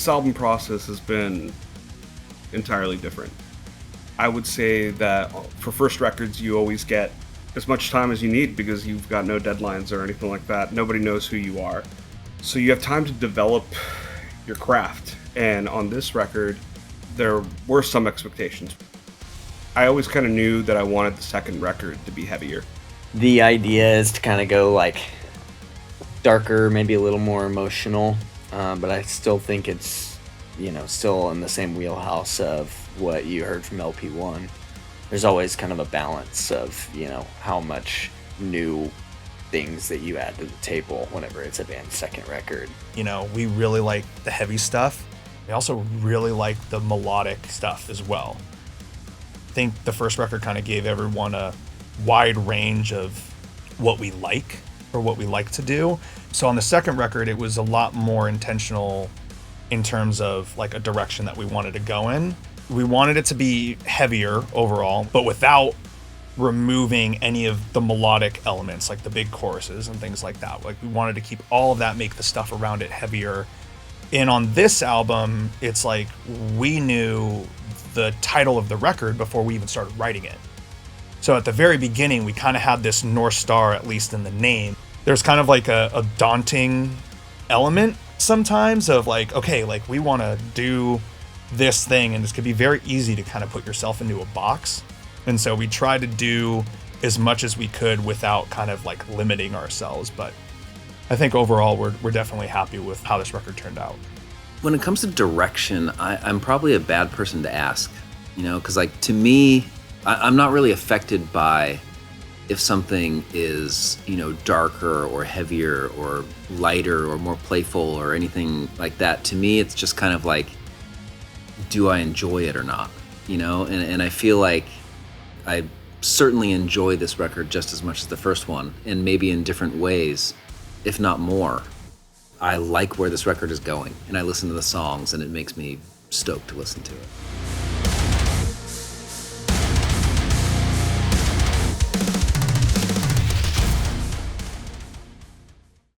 This album process has been entirely different. I would say that for first records, you always get as much time as you need because you've got no deadlines or anything like that. Nobody knows who you are. So you have time to develop your craft. And on this record, there were some expectations. I always kind of knew that I wanted the second record to be heavier. The idea is to kind of go like darker, maybe a little more emotional, but I still think it's, still in the same wheelhouse of what you heard from LP1. There's always kind of a balance of, how much new things that you add to the table whenever it's a band's second record. We really like the heavy stuff. We also really like the melodic stuff as well. I think the first record kind of gave everyone a wide range of what we like or what we like to do. So on the second record, it was a lot more intentional in terms of like a direction that we wanted to go in. We wanted it to be heavier overall, but without removing any of the melodic elements, like the big choruses and things like that. Like we wanted to keep all of that, make the stuff around it heavier. And on this album, it's like we knew the title of the record before we even started writing it. So at the very beginning, we kind of had this North Star, at least in the name. There's kind of like a daunting element sometimes of like, okay, like we want to do this thing, and this could be very easy to kind of put yourself into a box. And so we tried to do as much as we could without kind of like limiting ourselves. But I think overall, we're definitely happy with how this record turned out. When it comes to direction, I'm probably a bad person to ask, because like to me, I'm not really affected by if something is, darker or heavier or lighter or more playful or anything like that. To me, it's just kind of like, do I enjoy it or not? And I feel like I certainly enjoy this record just as much as the first one, and maybe in different ways, if not more. I like where this record is going, and I listen to the songs, and it makes me stoked to listen to it.